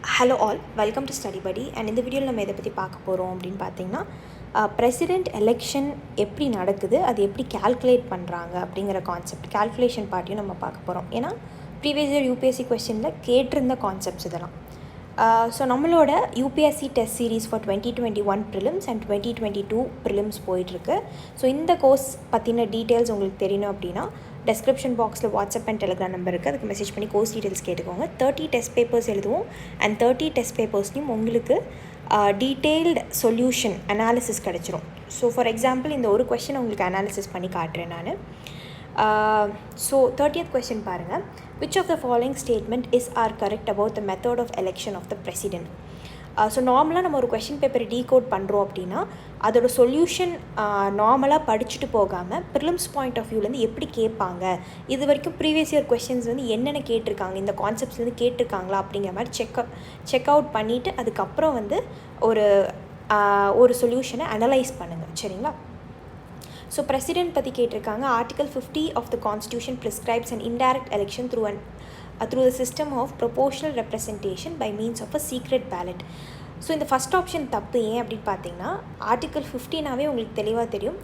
Hello all, welcome to study படி. And இந்த வீடியோவில் நம்ம எதை பற்றி பார்க்க போகிறோம் அப்படின்னு பார்த்தீங்கன்னா, பிரசிடெண்ட் எலெக்ஷன் எப்படி நடக்குது, அது எப்படி கேல்குலேட் பண்ணுறாங்க அப்படிங்கிற கான்செப்ட், கேல்குலேஷன் பார்ட்டியும் நம்ம பார்க்க போகிறோம். ஏன்னா ப்ரீவியஸ் இயர் யூபிஎஸ்சி கொஸ்டினில் கேட்டிருந்த கான்செப்ட்ஸ் இதெல்லாம். ஸோ நம்மளோட UPSC test series for 2021 prelims and 2022 prelims போயிட்டுருக்கு. ஸோ இந்த கோர்ஸ் பற்றின டீட்டெயில்ஸ் உங்களுக்கு தெரியணும் அப்படின்னா டெஸ்கிரிப்ஷன் பாக்ஸில் வாட்ஸ்அப் அண்ட் டெலிகிராம் நம்பர் இருக்குது, அதுக்கு மெசேஜ் பண்ணி கோர்ஸ் டீட்டெயில்ஸ் கேட்டுக்கோங்க. 30 டெஸ்ட் பேப்பர்ஸ் எழுதுவோம் அண்ட் 30 டெஸ்ட் பேப்பர்ஸ்லையும் உங்களுக்கு டீட்டெயில்டு சொல்யூஷன் அனாலிசிஸ் கிடச்சிரும். ஸோ ஃபார் எக்ஸாம்பிள் இந்த ஒரு கொஸ்டின் உங்களுக்கு அனாலிசிஸ் பண்ணி காட்டுறேன் நான். ஸோ 30th question பாருங்கள். Which of the following statement is are correct about the method of election of the president? So நார்மலாக நம்ம ஒரு கொஷின் பேப்பரை டீகோட் பண்ணுறோம் அப்படின்னா அதோட சொல்யூஷன் நார்மலாக படிச்சுட்டு போகாமல் ப்ரிலிம்ஸ் பாயிண்ட் ஆஃப் வியூலேருந்து எப்படி கேட்பாங்க, இது வரைக்கும் ப்ரீவியஸ் இயர் கொஷின்ஸ் வந்து என்னென்ன கேட்டிருக்காங்க, இந்த கான்செப்ட்ஸ்லேருந்து கேட்டிருக்காங்களா அப்படிங்கிற மாதிரி செக் அவுட் பண்ணிவிட்டு அதுக்கப்புறம் வந்து ஒரு சொல்யூஷனை அனலைஸ் பண்ணுங்கள். சரிங்களா? ஸோ பிரசிடென்ட் பற்றி கேட்டிருக்காங்க. Article 50 of the constitution prescribes and indirect election through the system of proportional representation by means of a secret ballot. So இந்த ஃபஸ்ட் ஆப்ஷன் தப்பு. ஏன் அப்படின்னு பார்த்தீங்கன்னா ஆர்டிகல் 15 உங்களுக்கு தெளிவாக தெரியும்.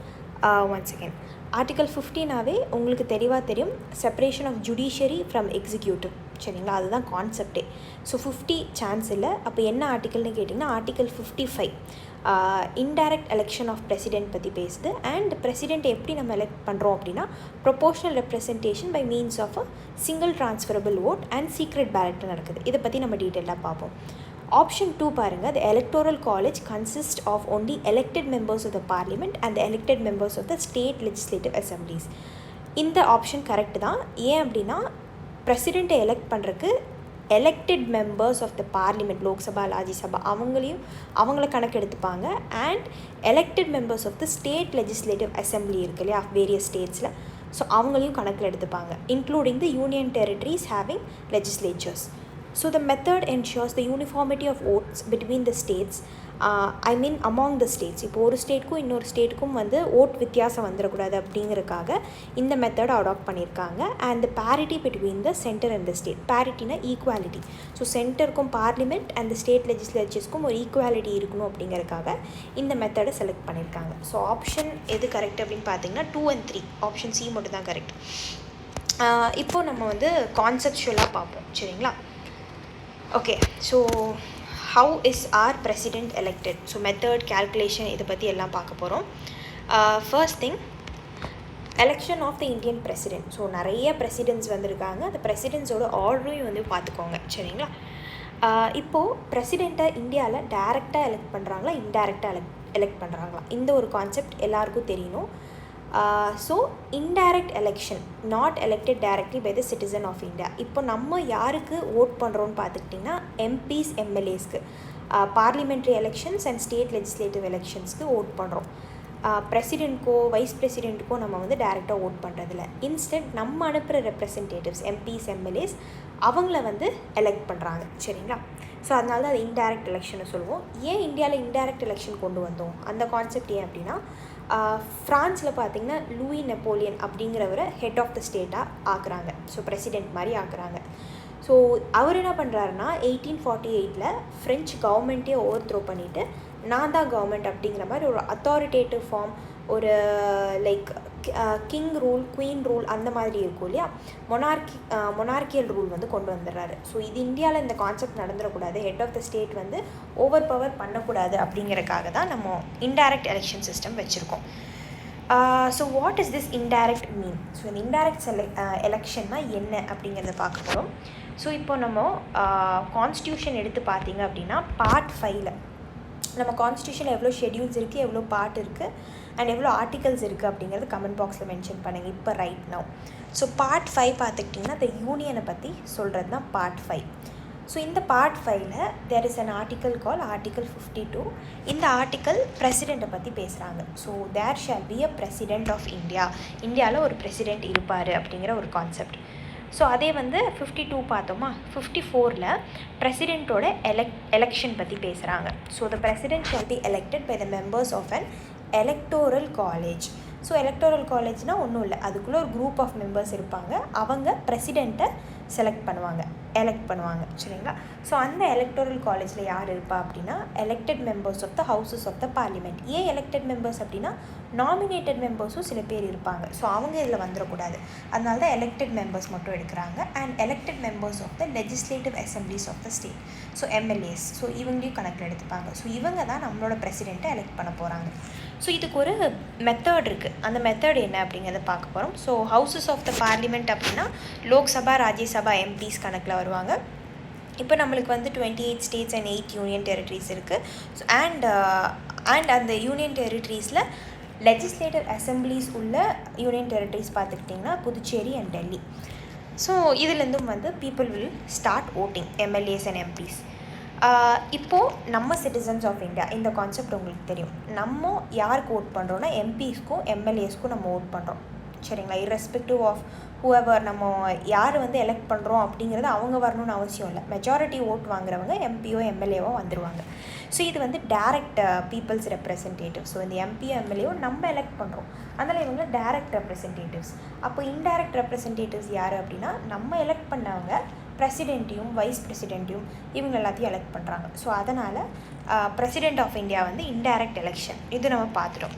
ஆர்டிகல் 15 உங்களுக்கு தெளிவாக தெரியும், separation of judiciary from executive. சரிங்களா? அதுதான் கான்செப்டே. ஸோ 50 சான்ஸ் இல்லை. அப்போ என்ன ஆர்டிக்கல்னு கேட்டிங்கன்னா article 55 indirect election of president பற்றி பேசுது. அண்ட் பிரசிடென்ட் எப்படி நம்ம எலெக்ட் பண்ணுறோம் அப்படின்னா proportional representation by means of a single transferable vote and secret ballot நடக்குது. இதை பற்றி நம்ம டீட்டெயிலாக பார்ப்போம். ஆப்ஷன் 2 பாருங்கள். The electoral college consist of only elected members of the parliament and the elected members of the state legislative assemblies. இந்த option correct தான். ஏன் அப்படின்னா பிரசிடெண்ட்டை எலெக்ட் பண்ணுறதுக்கு elected members of the parliament, Lok Sabha Rajya Sabha அவங்கள கணக்கு எடுத்துப்பாங்க. And elected members of the state legislative assembly இருக்கு இல்லையா, வேரியஸ் ஸ்டேட்ஸில், ஸோ அவங்களையும் கணக்கில் எடுத்துப்பாங்க, including the union territories having legislatures. So the method ensures the uniformity of votes between the states, among the states. இப்போ ஒரு ஸ்டேட்டுக்கும் இன்னொரு ஸ்டேட்டுக்கும் வந்து ஓட் வித்தியாசம் வந்துடக்கூடாது அப்படிங்கிறதுக்காக இந்த மெத்தட் அடாப்ட் பண்ணியிருக்காங்க. And the parity between the centre and the state. பேரிட்டினா ஈக்குவாலிட்டி. ஸோ சென்டருக்கும் பார்லிமெண்ட் அண்ட் ஸ்டேட் லெஜிஸ்லேச்சர்ஸ்க்கும் ஒரு ஈக்குவாலிட்டி இருக்கணும் அப்படிங்கிறதுக்காக இந்த மெத்தடை செலக்ட் பண்ணியிருக்காங்க. ஸோ ஆப்ஷன் எது கரெக்ட் அப்படின்னு பார்த்தீங்கன்னா 2 and 3, ஆப்ஷன் சி மட்டும் தான் கரெக்ட். இப்போது நம்ம வந்து கான்செப்சுவலாக பார்ப்போம். சரிங்களா? Okay, so how is our president elected? So method, calculation, இதை பற்றி எல்லாம் பார்க்க போகிறோம். First thing, election of the Indian president. So நிறைய பிரசிடென்ட்ஸ் வந்திருக்காங்க. அந்த பிரசிடென்ட்ஸோட ஆர்டரையும் வந்து பார்த்துக்கோங்க. சரிங்களா? இப்போது பிரசிடெண்ட்டை இந்தியாவில் டைரெக்டாக எலெக்ட் பண்ணுறாங்களா, இன்டைரக்டாக எலெக்ட் பண்ணுறாங்களா, இந்த ஒரு கான்செப்ட் எல்லாருக்கும் தெரியணும். So indirect election, not elected directly by the citizen of India. இப்போ நம்ம யாருக்கு ஓட் பண்ணுறோன்னு பார்த்துக்கிட்டிங்கன்னா எம்பிஸ், எம்எல்ஏஸ்க்கு, parliamentary elections and state legislative எலெக்ஷன்ஸ்க்கு ஓட் பண்ணுறோம். பிரசிடெண்ட்க்கோ வைஸ் பிரசிடெண்ட்டுக்கோ நம்ம வந்து டைரெக்டாக ஓட் பண்ணுறதில்ல. இன்ஸ்டெட் நம்ம அனுப்புகிற ரெப்ரசன்டேட்டிவ்ஸ், எம்பிஸ், எம்எல்ஏஸ், அவங்கள வந்து எலெக்ட் பண்ணுறாங்க. சரிங்களா? ஸோ அதனால தான் அது இன்டைரக்ட் எலெக்ஷனை சொல்லுவோம். ஏன் இந்தியாவில் இன்டைரக்ட் எலெக்ஷன் கொண்டு வந்தோம்? அந்த கான்செப்ட் ஏன் அப்படின்னா ஃப்ரான்ஸில் பார்த்திங்கன்னா லூயி நெப்போலியன் அப்படிங்கிறவரை ஹெட் ஆஃப் த ஸ்டேட்டாக ஆக்குறாங்க. ஸோ பிரசிடெண்ட் மாதிரி ஆக்குறாங்க. ஸோ அவர் என்ன பண்ணுறாருன்னா 1848 ஃப்ரெஞ்சு கவர்மெண்ட்டே ஓவர் த்ரோ பண்ணிவிட்டு நான் தான் கவர்மெண்ட் அப்படிங்கிற மாதிரி ஒரு அத்தாரிட்டேட்டிவ் ஃபார்ம், ஒரு like king rule, queen rule அந்த மாதிரி இருக்கும் இல்லையா, மொனார்க்கியல் ரூல் வந்து கொண்டு வந்துடுறாரு. ஸோ இது இந்தியாவில் இந்த கான்செப்ட் நடந்துடக்கூடாது, ஹெட் ஆஃப் த ஸ்டேட் வந்து ஓவர் பவர் பண்ணக்கூடாது அப்படிங்கிறக்காக தான் நம்ம இன்டைரக்ட் எலெக்ஷன் சிஸ்டம் வச்சுருக்கோம். So what is this indirect mean? So இந்த இன்டைரக்ட் எலெக்ஷன்னா என்ன அப்படிங்கிறத பார்க்க போகிறோம். ஸோ இப்போ நம்ம கான்ஸ்டியூஷன் எடுத்து பார்த்தீங்க அப்படின்னா பார்ட் 5 நம்ம கான்ஸ்டியூஷனில் எவ்வளோ ஷெட்யூல்ஸ் இருக்குது, எவ்வளோ பார்ட் இருக்குது அண்ட் எவ்வளோ ஆர்டிகல்ஸ் இருக்குது அப்படிங்கிறது கமெண்ட் பாக்ஸில் மென்ஷன் பண்ணுங்கள் இப்போ ரைட் நவ். ஸோ பார்ட் 5 பார்த்துக்கிட்டிங்கன்னா இந்த யூனியனை பற்றி சொல்கிறது தான் பார்ட் 5. ஸோ இந்த part 5 there is an article call article 52. இந்த ஆர்டிக்கல் பிரசிடெண்ட்டை பற்றி பேசுகிறாங்க. So there shall be a president of India. இந்தியாவில் ஒரு பிரசிடெண்ட் இருப்பார் அப்படிங்கிற ஒரு கான்செப்ட். ஸோ அதே வந்து 52 பார்த்தோமா, 54 பிரசிடெண்ட்டோட எலெக்ஷன் பற்றி பேசுகிறாங்க. So the president shall be elected by the members of an electoral college. So electoral காலேஜ்னால் ஒன்றும் இல்லை, அதுக்குள்ளே ஒரு குரூப் ஆஃப் மெம்பர்ஸ் இருப்பாங்க, அவங்க பிரசிடெண்ட்டை செலக்ட் பண்ணுவாங்க. எலெக்ட் பண்ணுவாங்க சரிங்களா. ஸோ அந்த எலக்டோரல் காலேஜில் யார் இருப்பா அப்படின்னா elected members of the houses of the parliament. ஏன் எலெக்டட் மெம்பர்ஸ் அப்படின்னா நாமினேட்டட் மெம்பர்ஸும் சில பேர் இருப்பாங்க. ஸோ அவங்க இதில் வந்துடக்கூடாது, அதனால தான் எலெக்டட் மெம்பர்ஸ் மட்டும் எடுக்கிறாங்க. And elected members of the legislative assemblies of the state, so MLAs. So இவங்களையும் கணக்கில் எடுத்துப்பாங்க. ஸோ இவங்க தான் நம்மளோட பிரசிடெண்ட்டை எலெக்ட் பண்ண போகிறாங்க. ஸோ இதுக்கு ஒரு மெத்தட் இருக்குது. அந்த மெத்தட் என்ன அப்படிங்கிறத பார்க்க போகிறோம். So houses of the parliament அப்படின்னா லோக்சபா, ராஜ்யசபா, எம்பிஸ் கணக்கில் வருவாங்க. இப்போ நம்மளுக்கு வந்து 28 ஸ்டேட்ஸ் அண்ட் 8 யூனியன் டெரிட்டரிஸ் இருக்குது. ஸோ அண்ட் அந்த யூனியன் டெரிட்டரிஸில் லெஜிஸ்லேட்டிவ் அசம்பிளிஸ் உள்ள யூனியன் டெரிட்டரிஸ் பார்த்துக்கிட்டிங்கன்னா புதுச்சேரி அண்ட் டெல்லி. ஸோ இதுலேருந்தும் வந்து people will start voting MLAs and MPs. இப்போது நம்ம சிட்டிசன்ஸ் ஆஃப் இந்தியா, இந்த கான்செப்ட் உங்களுக்கு தெரியும். நம்ம யாருக்கு ஓட் பண்ணுறோன்னா எம்பிஸ்க்கும் எம்எல்ஏஸ்க்கும் நம்ம ஓட் பண்ணுறோம் சரிங்களா. இர்ரெஸ்பெக்டிவ் ஆஃப் ஹூஎவர் நம்ம யார் வந்து எலெக்ட் பண்ணுறோம் அப்படிங்கிறது அவங்க வரணும்னு அவசியம் இல்லை. மெஜாரிட்டி ஓட் வாங்குறவங்க எம்பியோ எம்எல்ஏவோ வந்துடுவாங்க. ஸோ இது வந்து டைரக்ட் பீப்புள்ஸ் ரெப்ரசன்டேட்டிவ். ஸோ இந்த எம்பியோ எம்எல்ஏவோ நம்ம எலெக்ட் பண்ணுறோம், அதனால் இவங்க டைரக்ட் ரெப்ரசன்டேட்டிவ்ஸ். அப்போ இன்டைரக்ட் ரெப்ரசன்டேட்டிவ்ஸ் யார் அப்படின்னா நம்ம எலெக்ட் பண்ணவங்க பிரசிடெண்ட்டையும் வைஸ் பிரசிடெண்ட்டையும் இவங்க எல்லாத்தையும் எலெக்ட் பண்ணுறாங்க. ஸோ அதனால் பிரசிடெண்ட் ஆஃப் இந்தியா வந்து இன்டைரக்ட் எலெக்ஷன், இது நம்ம பார்த்துட்டோம்.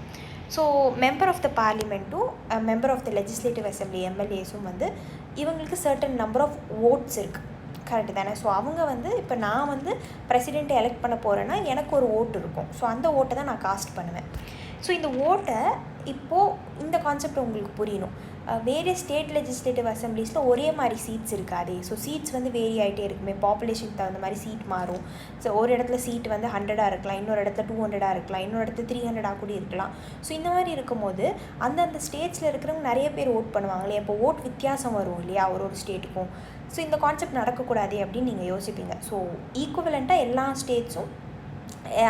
ஸோ மெம்பர் ஆஃப் த பார்லிமெண்ட்டும் member of the legislative assembly எம்எல்ஏஸும் வந்து இவங்களுக்கு சர்டன் நம்பர் ஆஃப் ஓட்ஸ் இருக்குது, கரெக்டு தானே. ஸோ அவங்க வந்து இப்போ நான் வந்து பிரசிடெண்ட்டை எலெக்ட் பண்ண போகிறேன்னா எனக்கு ஒரு ஓட்டு இருக்கும். ஸோ அந்த ஓட்டை தான் நான் காஸ்ட் பண்ணுவேன். ஸோ இந்த ஓட்டை இப்போது இந்த கான்செப்ட் உங்களுக்கு புரியணும். வேறு ஸ்டேட் லெஜிஸ்லேட்டிவ் அசம்பிளிஸில் ஒரே மாதிரி சீட்ஸ் இருக்காது. ஸோ சீட்ஸ் வந்து வேரி ஆகிட்டே இருக்குமே, பாப்புலேஷனுக்கு தகுந்த மாதிரி சீட் மாறும். ஸோ ஒரு இடத்துல சீட் வந்து 100 இருக்கலாம், இன்னொரு இடத்துல 200 இருக்கலாம், இன்னொரு இடத்துல 300 கூட இருக்கலாம். ஸோ இந்த மாதிரி இருக்கும்போது அந்தந்த ஸ்டேட்ஸில் இருக்கிறவங்க நிறைய பேர் ஓட் பண்ணுவாங்களே, இப்போ ஓட் வித்தியாசம் வரும் இல்லையா ஒரு ஸ்டேட்டுக்கும். ஸோ இந்த கான்செப்ட் நடக்கக்கூடாது அப்படின்னு நீங்கள் யோசிப்பீங்க. ஸோ ஈக்குவலண்ட்டாக எல்லா ஸ்டேட்ஸும்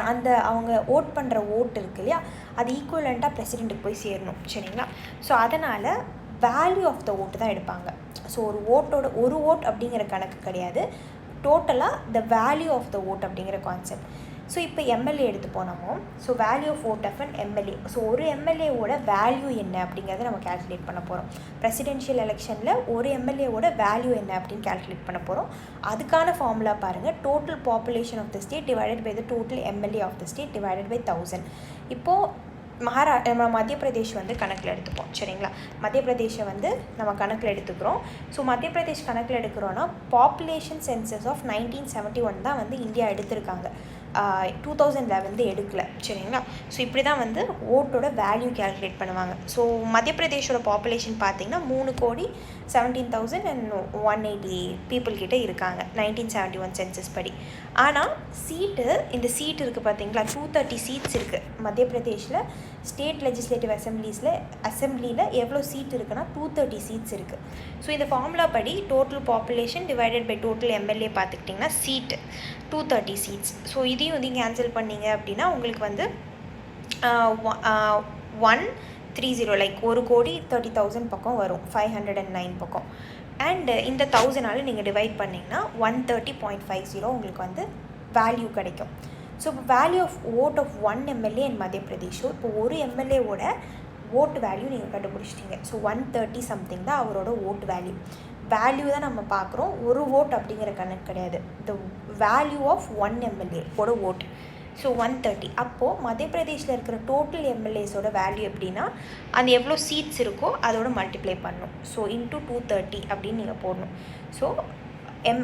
அந்த அவங்க ஓட் பண்ணுற ஓட்டு இருக்கு இல்லையா, அது ஈக்குவலண்ட்டாக பிரசிடெண்ட்டுக்கு போய் சேரணும் சரிங்களா. ஸோ அதனால் வேல்யூ ஆஃப் த ஓட்டு தான் எடுப்பாங்க. ஸோ ஒரு ஓட் அப்படிங்கிற கணக்கு கிடையாது, டோட்டலாக the value of the vote அப்படிங்கிற கான்செப்ட். ஸோ இப்போ எம்எல்ஏ எடுத்து போனோமோ, so value of vote of an MLA. So ஒரு எம்எல்ஏவோட வேல்யூ என்ன அப்படிங்கிறத நம்ம கேல்குலேட் பண்ண போகிறோம். பிரசிடென்ஷியல் எலெக்ஷனில் ஒரு எம்எல்ஏவோட வேல்யூ என்ன அப்படின்னு கேல்குலேட் பண்ண போகிறோம். அதுக்கான ஃபார்முலா பாருங்கள், total population of the state divided by the total MLA of the state divided by 1000. இப்போது நம்ம மத்திய பிரதேஷ் வந்து கணக்கில் எடுத்துப்போம் சரிங்களா. மத்திய பிரதேஷை வந்து நம்ம கணக்கில் எடுத்துக்கிறோம். ஸோ மத்திய பிரதேஷ் கணக்கில் எடுக்கிறோன்னா பாப்புலேஷன் சென்சஸ் ஆஃப் 1971 தான் வந்து இந்தியா எடுத்திருக்காங்க, 2011 எடுக்கல சரிங்களா. ஸோ இப்படி தான் வந்து ஓட்டோட வேல்யூ கேல்குலேட் பண்ணுவாங்க. ஸோ மத்திய பிரதேஷோட பாப்புலேஷன் பார்த்திங்கன்னா 3,17,180 பீப்புள் கிட்டே இருக்காங்க 1971 சென்சஸ் படி. ஆனால் இந்த சீட்டு இருக்குது பார்த்தீங்களா, 230 சீட்ஸ் இருக்குது மத்திய பிரதேஷில். ஸ்டேட் லெஜிஸ்லேட்டிவ் அசம்பிளியில் எவ்வளோ சீட் இருக்குன்னா 230 சீட்ஸ் இருக்குது. ஸோ இந்த ஃபார்முலா படி total population divided by total MLA பார்த்துக்கிட்டிங்கன்னா சீட்டு 230 சீட்ஸ். ஸோ இதையும் வந்து கேன்சல் பண்ணிங்க அப்படின்னா உங்களுக்கு வந்து 130 லைக் 1,30,00,000 பக்கம் வரும், 509 பக்கம். அண்டு இந்த 1000ஆல் நீங்கள் டிவைட் பண்ணிங்கன்னா 130.50 உங்களுக்கு வந்து வேல்யூ கிடைக்கும். ஸோ இப்போ value of vote of 1 MLA in Madhya பிரதேஷோ, இப்போ ஒரு எம்எல்ஏவோட ஓட்டு வேல்யூ நீங்கள் கண்டுபிடிச்சிட்டிங்க. ஸோ 130 சம்திங் தான் அவரோட ஓட்டு வேல்யூ தான் நம்ம பார்க்குறோம், ஒரு ஓட் அப்படிங்கிற கணக்கு கிடையாது. த வேல்யூ ஆஃப் 1 எம்எல்ஏவோட ஓட்டு. ஸோ 130. அப்போது மத்திய பிரதேஷில் இருக்கிற டோட்டல் எம்எல்ஏஸோட வேல்யூ எப்படின்னா அந்த எவ்வளோ சீட்ஸ் இருக்கோ அதோட மல்டிப்ளை பண்ணணும். ஸோ இன்ட்டு 230 அப்படின்னு நீங்கள் போடணும். ஸோ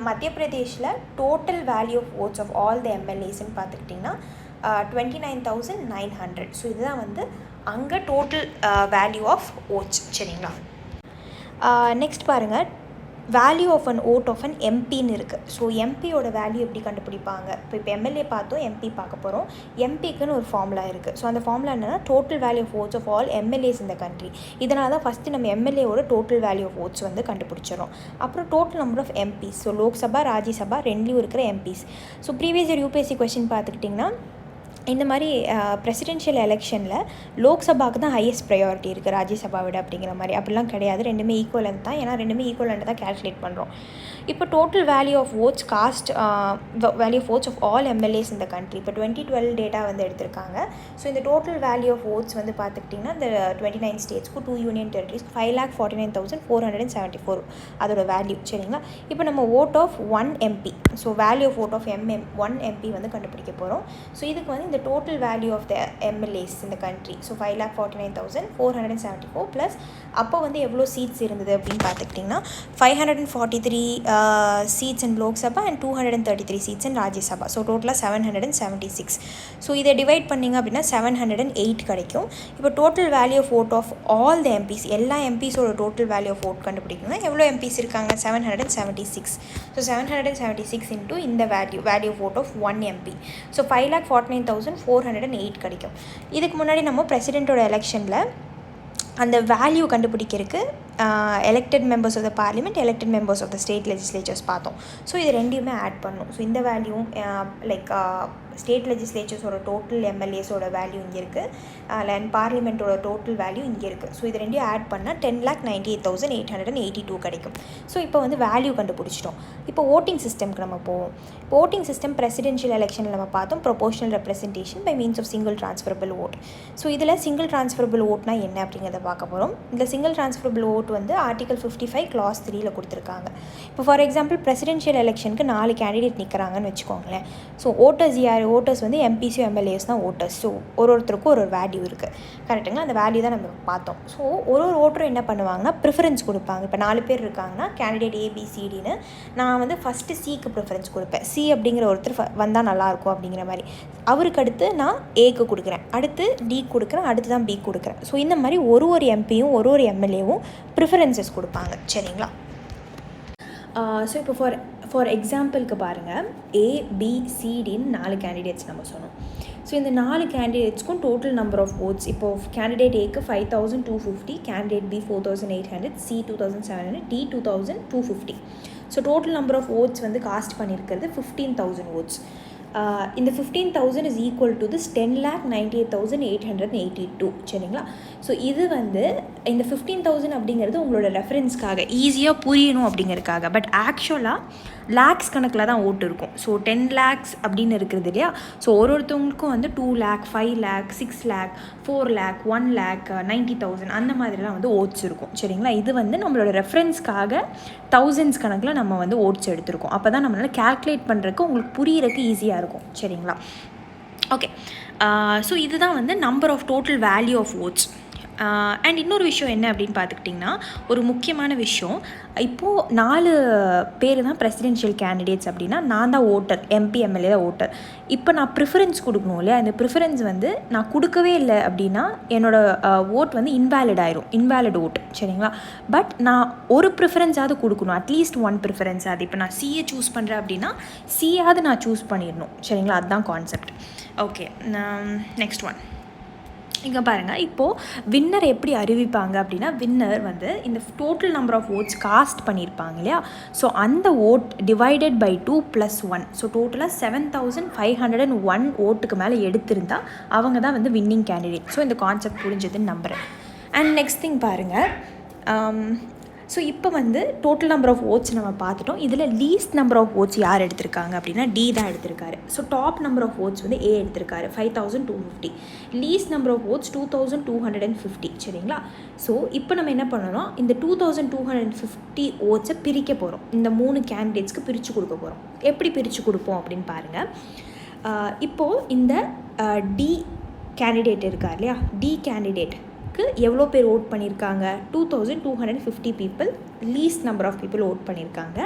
மத்திய பிரதேஷில் total value of votes of all the எம்எல்ஏஸ்ன்னு பார்த்துக்கிட்டிங்கன்னா 29,900. ஸோ இதுதான் வந்து அங்கே டோட்டல் வேல்யூ ஆஃப் ஓட்ஸ் சரிங்களா. நெக்ஸ்ட் பாருங்கள், value of an vote of an எம்பின்னு இருக்குது. ஸோ எம்பியோட வேல்யூ எப்படி கண்டுபிடிப்பாங்க? இப்போ எம்எல்ஏ பார்த்தோம், எம்பி பார்க்க போகிறோம். எம்பிக்குன்னு ஒரு ஃபார்முலா இருக்குது. ஸோ அந்த ஃபார்முலா என்னென்னா total value of votes of all MLAs இந்த கண்ட்ரி. இதனால தான் ஃபஸ்ட்டு நம்ம எம்எல்ஏவோட டோட்டல் வேல்யூ ஆஃப் ஓட்ஸ் வந்து கண்டுபிடிச்சிடறோம். அப்புறம் total number of MPs. So Lok Sabha, Rajya Sabha ரெண்டுலேயும் இருக்கிற எம்பிஸ். So previous year UPSC question பார்த்துக்கிட்டிங்கன்னா இந்த மாதிரி பிரசிடென்ஷியல் எலெக்ஷனில் லோக்சபாவுக்கு தான் ஹையஸ்ட் ப்ரையாரிட்டி இருக்குது ராஜ்யசபா விட அப்படிங்கிற மாதிரி. அப்படிலாம் கிடையாது, ரெண்டுமே ஈக்குவலண்ட் தான். ஏன்னா ரெண்டுமே ஈக்குவலண்ட் தான் கேல்குலேட் பண்ணுறோம். இப்போ total value of votes value of votes of all MLAs இந்த கண்ட்ரி இப்போ 2012 டேட்டா வந்து எடுத்திருக்காங்க. ஸோ இந்த டோட்டல் வேல்யூ ஆஃப் votes வந்து பார்த்துக்கிட்டிங்கன்னா இந்த 29 ஸ்டேட்ஸ்க்கு 2 யூனியன் டெரிட்டரிஸ் 5,49,474 அதோட வேல்யூ. சரிங்களா? இப்போ நம்ம vote of 1 MP, so value of vote of 1 MP வந்து கண்டுபிடிக்க போகிறோம். ஸோ இதுக்கு வந்து இந்த total value of the MLAs இந்த கண்ட்ரி, ஸோ 5,49,474 ப்ளஸ் அப்போ வந்து எவ்வளோ சீட்ஸ் இருந்தது அப்படின்னு பார்த்துக்கிட்டிங்கன்னா 543 seats in Lok Sabha and 233 seats in Rajya Sabha. So டோட்டலாக 776. ஸோ இதை டிவைட் பண்ணிங்க அப்படின்னா 708 கிடைக்கும். இப்போ total value of vote of all the MPs, எல்லா எம்பிஸோட டோட்டல் வேல்யூ ஆஃப் vote கண்டுபிடிக்கணும்னா எவ்வளோ எம்பிஸ் இருக்காங்க? 776. ஸோ 776 இன்ட்டு இந்த value of vote of 1 MP, so 5,49,408 கிடைக்கும். இதுக்கு முன்னாடி நம்ம பிரசிடெண்ட்டோட எலெக்ஷனில் அந்த வேல்யூ கண்டுபிடிக்கிறதுக்கு elected members of the parliament, elected members of the state legislatures பார்த்தோம். ஸோ இது ரெண்டையுமே ஆட் பண்ணணும். ஸோ இந்த வேல்யூவும் லைக் ஸ்டேட் லெஜிஸ்லேச்சர்ஸோட டோட்டல் எம்எல்ஏஸோட வேல்யூ இங்கே இருக்குது, அண்ட் பார்லிமெண்ட்டோட டோட்டல் வேல்யூ இங்கே இருக்குது. ஸோ இது ரெண்டையும் ஆட் பண்ணால் 10,98,882 கிடைக்கும். ஸோ இப்போ வந்து வேல்யூ கண்டுபிடிச்சிட்டோம். இப்போ ஓட்டிங் சிஸ்டம்க்கு நம்ம போவோம். இப்போ ஓட்டிங் சிஸ்டம் பிரசிடென்ஷியல் எலெக்ஷனில் நம்ம பார்த்தோம் proportional representation by means of single transferable vote. So இதில் சிங்கிள் ட்ரான்ஸ்ஃபரபிள் ஓட்னா என்ன அப்படிங்கிறத பார்க்க போகிறோம். இந்த சிங்கிள் ட்ரான்ஸ்ஃபரபிள் ஓட் வந்து ஆர்டிகல் 55 clause 3ல கொடுத்துருக்காங்க. இப்போ ஃபார் எக்ஸாம்பிள் பிரசிடென்ஷியல் எலெக்ஷனுக்கு 4 கேண்டிடேட் நிற்கிறாங்கன்னு வச்சுக்கோங்களேன். ஸோ ஓட்டர்ஸ் யார்? ஓட்டர்ஸ் வந்து எம்பிசியும் எம்எல்ஏஸ் தான் ஓட்டர்ஸ். ஸோ ஒருத்தருக்கும் ஒரு வேல்யூ இருக்குது. கரெக்டுங்களா? அந்த வேல்யூ தான் நம்ம பார்த்தோம். ஸோ ஒரு ஓட்டரும் என்ன பண்ணுவாங்கன்னா ப்ரிஃபரன்ஸ் கொடுப்பாங்க. இப்போ 4 பேர் இருக்காங்கன்னா கேண்டிடேட் ABCDன்னு நான் வந்து ஃபஸ்ட்டு சிக்கு ப்ரிஃபரன்ஸ் கொடுப்பேன். சி அப்படிங்கிற ஒருத்தர் வந்தால் நல்லாயிருக்கும் அப்படிங்கிற மாதிரி. அவருக்கு அடுத்து நான் ஏக்கு கொடுக்குறேன், அடுத்து டி கொடுக்குறேன், அடுத்து தான் பி கொடுக்குறேன். ஸோ இந்த மாதிரி ஒரு எம்பியும் ஒரு எம்எல்ஏவும் ப்ரிஃபரன்சஸ் கொடுப்பாங்க. சரிங்களா? ஸோ இப்போ ஃபார் எக்ஸாம்பிளுக்கு பாருங்கள், ABCDன்னு 4 கேண்டிடேட்ஸ் நம்ம சொன்னோம். ஸோ இந்த 4 கேண்டிடேட்ஸ்க்கும் டோட்டல் நம்பர் ஆஃப் votes இப்போது கேண்டிடேட் ஏக்கு 5,250, candidate B 4,800, C 2,700, D 2,250. So total number of votes வந்து காஸ்ட் பண்ணியிருக்கிறது 15,000 votes. இந்த 15,000 இஸ் ஈக்குவல் டு திஸ் 10,98,882. சரிங்களா? ஸோ இது வந்து இந்த 15,000 அப்படிங்கிறது உங்களோட ரெஃபரன்ஸ்க்காக ஈஸியாக புரியணும் அப்படிங்கிறதுக்காக. பட் ஆக்சுவலாக லேக்ஸ் கணக்கில் தான் ஓட்டு இருக்கும். ஸோ 10 lakhs அப்படின்னு இருக்கிறது இல்லையா? ஸோ ஒருத்தவங்களுக்கும் வந்து 2 lakh, 5 lakh, 6 lakh, 4 lakh, 1 lakh, 90,000 அந்த மாதிரிலாம் வந்து ஓட்ஸ் இருக்கும். சரிங்களா? இது வந்து நம்மளோட ரெஃபரன்ஸ்க்காக தௌசண்ட்ஸ் கணக்கில் நம்ம வந்து ஓட்ஸ் எடுத்திருக்கோம். அப்போ தான் நம்மளால் கேல்குலேட் பண்ணுறதுக்கு உங்களுக்கு புரியறதுக்கு ஈஸியாக இருக்கும். சரிங்களா? ஓகே. ஸோ இதுதான் வந்து number of total value of votes. And இன்னொரு விஷயம் என்ன அப்படின்னு பார்த்துக்கிட்டிங்கன்னா, ஒரு முக்கியமான விஷயம், இப்போது 4 பேர் தான் பிரசிடென்ஷியல் கேண்டிடேட்ஸ் அப்படின்னா நான் தான் ஓட்டர், MP MLA தான் ஓட்டர். இப்போ நான் ப்ரிஃபரன்ஸ் கொடுக்கணும் இல்லையா? இந்த ப்ரிஃபரன்ஸ் வந்து நான் கொடுக்கவே இல்லை அப்படின்னா என்னோடய ஓட் வந்து இன்வேலிட் ஓட். சரிங்களா? பட் நான் ஒரு ப்ரிஃபரன்ஸாவது கொடுக்கணும், அட்லீஸ்ட் 1 ப்ரிஃபரன்ஸ். அது இப்போ நான் சியை சூஸ் பண்ணுறேன் அப்படின்னா சியாவது நான் சூஸ் பண்ணிடணும். சரிங்களா? அதுதான் கான்செப்ட். Okay, next one. இங்கே பாருங்கள், இப்போது வின்னர் எப்படி அறிவிப்பாங்க அப்படின்னா, வின்னர் வந்து இந்த total number of votes cast பண்ணியிருப்பாங்க இல்லையா? ஸோ அந்த ஓட் டிவைடட் பை 2 + 1. ஸோ டோட்டலாக 7,501 ஓட்டுக்கு மேலே எடுத்திருந்தால் அவங்க தான் வந்து வின்னிங் கேண்டிடேட். ஸோ இந்த கான்செப்ட் புரிஞ்சதுன்னு நம்புகிறேன். அண்ட் நெக்ஸ்ட் திங் பாருங்கள், ஸோ இப்போ வந்து டோட்டல் நம்பர் ஆஃப் votes நம்ம பார்த்துட்டோம். இதில் லீஸ்ட் நம்பர் ஆஃப் votes யார் எடுத்திருக்காங்க அப்படின்னா டி தான் எடுத்திருக்காரு. So top number of votes வந்து ஏ எடுத்திருக்காரு 5,250. Least number of votes 2,250. சரிங்களா? ஸோ இப்போ நம்ம என்ன பண்ணணும், இந்த 2,250 votes பிரிக்க போகிறோம். இந்த 3 கேண்டிடேட்ஸ்க்கு பிரித்து கொடுக்க போகிறோம். எப்படி பிரித்து கொடுப்போம் அப்படின்னு பாருங்கள். இப்போது இந்த டி கேண்டிடேட் இருக்கார் இல்லையா? டி கேண்டிடேட் எவ்வளோ பேர் ஓட் பண்ணியிருக்காங்க? 2,250 people, least number of people vote பண்ணியிருக்காங்க.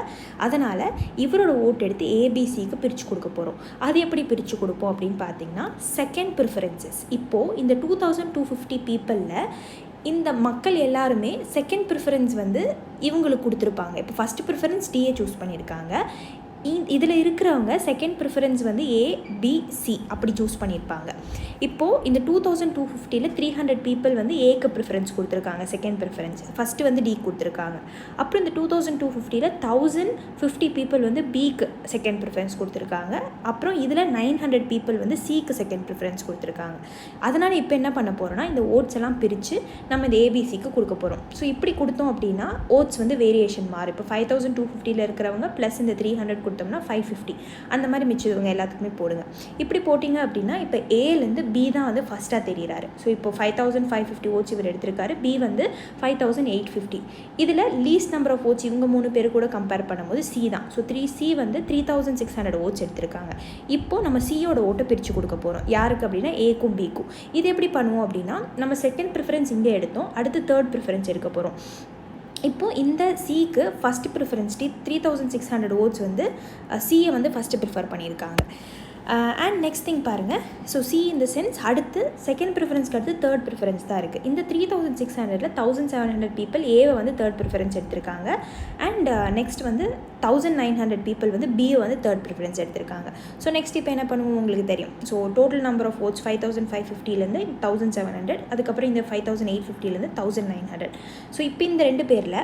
அதனால் இவரோட ஓட் எடுத்து ஏபிசிக்கு பிரித்து கொடுக்க போகிறோம். அது எப்படி பிரித்து கொடுப்போம் அப்படின்னு பார்த்தீங்கன்னா, செகண்ட் ப்ரிஃபரன்சஸ். இப்போது இந்த 2,250 பீப்புளில் இந்த மக்கள் எல்லாருமே செகண்ட் ப்ரிஃபரன்ஸ் வந்து இவங்களுக்கு கொடுத்துருப்பாங்க. இப்போ ஃபஸ்ட்டு ப்ரிஃபரன்ஸ் டிஏ சூஸ் பண்ணியிருக்காங்க. இதில் இருக்கிறவங்க செகண்ட் ப்ரிஃபரன்ஸ் வந்து ஏபிசி அப்படி சூஸ் பண்ணியிருப்பாங்க. இப்போது இந்த 2250 300 பீப்புள் வந்து ஏக்கு ப்ரிஃபரன்ஸ் கொடுத்துருக்காங்க, செகண்ட் ப்ரிஃபரன்ஸ். ஃபஸ்ட்டு வந்து டி கொடுத்துருக்காங்க. அப்புறம் இந்த 2250 1050 பீப்புள் வந்து பிக்கு செகண்ட் ப்ரிஃபரன்ஸ் கொடுத்துருக்காங்க. அப்புறம் இதில் 900 பீப்புள் வந்து சிக்கு செகண்ட் ப்ரிஃபரன்ஸ் கொடுத்துருக்காங்க. அதனால் இப்போ என்ன பண்ண போகிறோன்னா இந்த ஓட்ஸ் எல்லாம் பிரித்து நம்ம இந்த ஏபிசிக்கு கொடுக்க போகிறோம். ஸோ இப்படி கொடுத்தோம் அப்படின்னா ஓட்ஸ் வந்து வேரியேஷன் மாறும். இப்போ 5250 இருக்கிறவங்க ப்ளஸ் இந்த 300 கொடுத்தோம்னா 550, அந்த மாதிரி மிச்சவங்க எல்லாத்துக்குமே போடுங்க. இப்படி போட்டிங்க அப்படின்னா இப்போ ஏலேருந்து பி தான் வந்து ஃபஸ்ட்டாக தெரிகிறாரு. ஸோ இப்போ 5550 ஓட்ஸ் இவர் எடுத்திருக்காரு, பி வந்து 5850. இதில் லீஸ்ட் நம்பர் ஆஃப் ஓட்ஸ் இவங்க 3 பேர் கூட கம்பேர் பண்ணும்போது சி தான். ஸோ சி வந்து 3600 ஓட்ஸ் எடுத்திருக்காங்க. இப்போது நம்ம சியோட ஓட்டை பிரித்து கொடுக்க போகிறோம். யாருக்கு அப்படின்னா ஏக்கும் பிக்கும். இது எப்படி பண்ணுவோம் அப்படின்னா நம்ம செகண்ட் ப்ரிஃபரன்ஸ் இங்கே எடுத்தோம், அடுத்து தேர்ட் ப்ரிஃபரன்ஸ் எடுக்க போகிறோம். இப்போது இந்த சிக்கு ஃபஸ்ட்டு ப்ரிஃபரன்ஸ் 3600 ஓட்ஸ் வந்து சியை வந்து ஃபஸ்ட்டு ப்ரிஃபர் பண்ணியிருக்காங்க. அண்ட் நெக்ஸ்ட் திங் பாருங்கள். ஸோ சி இந்த சென்ஸ் அடுத்து செகண்ட் ப்ரிஃபரன்ஸ்க்கு அடுத்து தேர்ட் ப்ரிஃபரன்ஸ் தான் இருக்குது. இந்த 3600 1700 பீப்புள் ஏவை வந்து தேர்ட் ப்ரிஃபரன்ஸ் எடுத்திருக்காங்க. அண்ட் நெக்ஸ்ட் வந்து 1900 பீப்புள் வந்து பியை வந்து தேர்ட் ப்ரிஃபரன்ஸ் எடுத்திருக்காங்க. ஸோ நெக்ஸ்ட் இப்போ என்ன பண்ணுவோம் உங்களுக்கு தெரியும். So total number of votes 5550லேருந்து 1700, அதுக்கப்புறம் இந்த 5850லேருந்து 1900. ஸோ இப்போ இந்த 2 பேரில்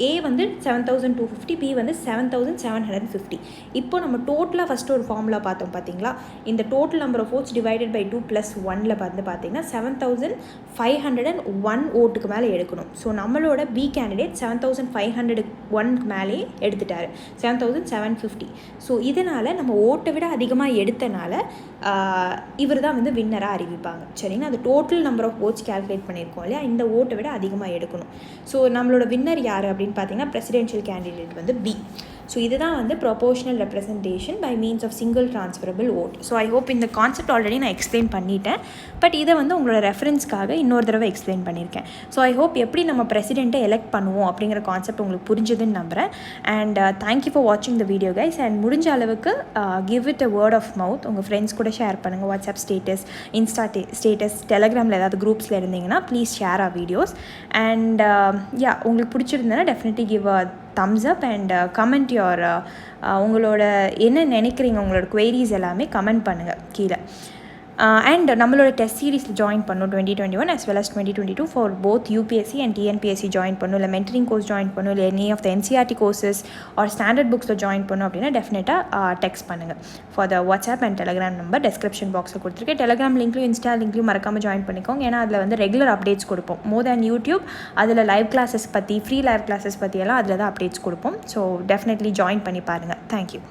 ஏ வந்து 7250, பி வந்து 7750. இப்போ நம்ம டோட்டலாக ஃபஸ்ட்டு ஒரு ஃபார்முலா பார்த்தோம் பார்த்தீங்களா. இந்த total number of votes divided by 2 + 1ல் வந்து பார்த்தீங்கன்னா 7501 ஓட்டுக்கு மேலே எடுக்கணும். ஸோ நம்மளோட பி கேண்டிடேட் 7501க்கு மேலே எடுத்துட்டார், 7750. ஸோ இதனால் நம்ம ஓட்டை விட அதிகமாக எடுத்தனால இவர் தான் வந்து வின்னராக அறிவிப்பாங்க. சரிங்களா, அது total number of votes calculate பண்ணியிருக்கோம் இல்லையா, இந்த ஓட்டை விட அதிகமாக எடுக்கணும். ஸோ நம்மளோட வின்னர் யார் அப்படின்னு பார்த்தீங்கன்னா பிரசிடென்ஷியல் கேண்டிடேட் வந்து பி. ஸோ இதுதான் வந்து proportional representation by means of single transferable vote. So I hope இந்த கான்செப்ட் ஆல்ரெடி நான் எக்ஸ்பிளைன் பண்ணிட்டேன், பட் இதை வந்து உங்களோட ரெஃபரன்ஸ்க்காக இன்னொரு தடவை எக்ஸ்பிளைன் பண்ணியிருக்கேன். ஸோ ஐ ஹோப் எப்படி நம்ம பிரசிடெண்ட்டை எலெக்ட் பண்ணுவோம் அப்படிங்கிற கான்செப்ட் உங்களுக்கு புரிஞ்சுதுன்னு நம்புகிறேன். அண்ட் தேங்க்யூ ஃபார் வாட்சிங் த வீடியோ கைஸ். அண்ட் முடிஞ்ச அளவுக்கு give it a word of mouth. உங்கள் ஃப்ரெண்ட்ஸ் கூட ஷேர் பண்ணுங்கள். வாட்ஸ்அப் ஸ்டேட்டஸ், இன்ஸ்டா ஸ்டேட்டஸ், டெலகிராமில் ஏதாவது குரூப்ஸில் இருந்தீங்கன்னா please share our videos. And உங்களுக்கு பிடிச்சிருந்தேன்னா definitely give a thumbs up and comment your உங்களோட என்ன நினைக்கிறீங்க, உங்களோட queries எல்லாமே கமெண்ட் பண்ணுங்கள் கீழே. அண்ட் நம்மளோட டெஸ்ட் சீரீஸில் ஜாயின் பண்ணணும் 2021 as well as 2022 for both UPSC and TNPSC join பண்ணணும், இல்லை மென்டரிங் கோர்ஸ் ஜாயின் பண்ணணும், இல்லை any of the NCERT courses or standard புக்ஸில் ஜாயின் பண்ணணும் அப்படின்னா டெஃபினட்டாக டெக்ஸ்ட் பண்ணுங்கள். For the WhatsApp and Telegram number description பாக்ஸில் கொடுத்துருக்கேன். டெலகிராம் லிங்க்லையும் இன்ஸ்டா லிங்க்லையும் மறக்காமல் ஜாயின் பண்ணிக்கோங்க. ஏன்னா அதில் வந்து ரெகுலர் அப்டேட்ஸ் கொடுப்போம். மோர் தேன் யூடியூப் அதில் லைவ் கிளாஸஸ் பற்றி, ஃப்ரீ லைவ் கிளாஸஸ் பற்றியெல்லாம் அதில் தான் அப்டேட்ஸ் கொடுப்போம். ஸோ டெஃபினெட்லி ஜாயின் பண்ணி பாருங்கள். தேங்க்யூ.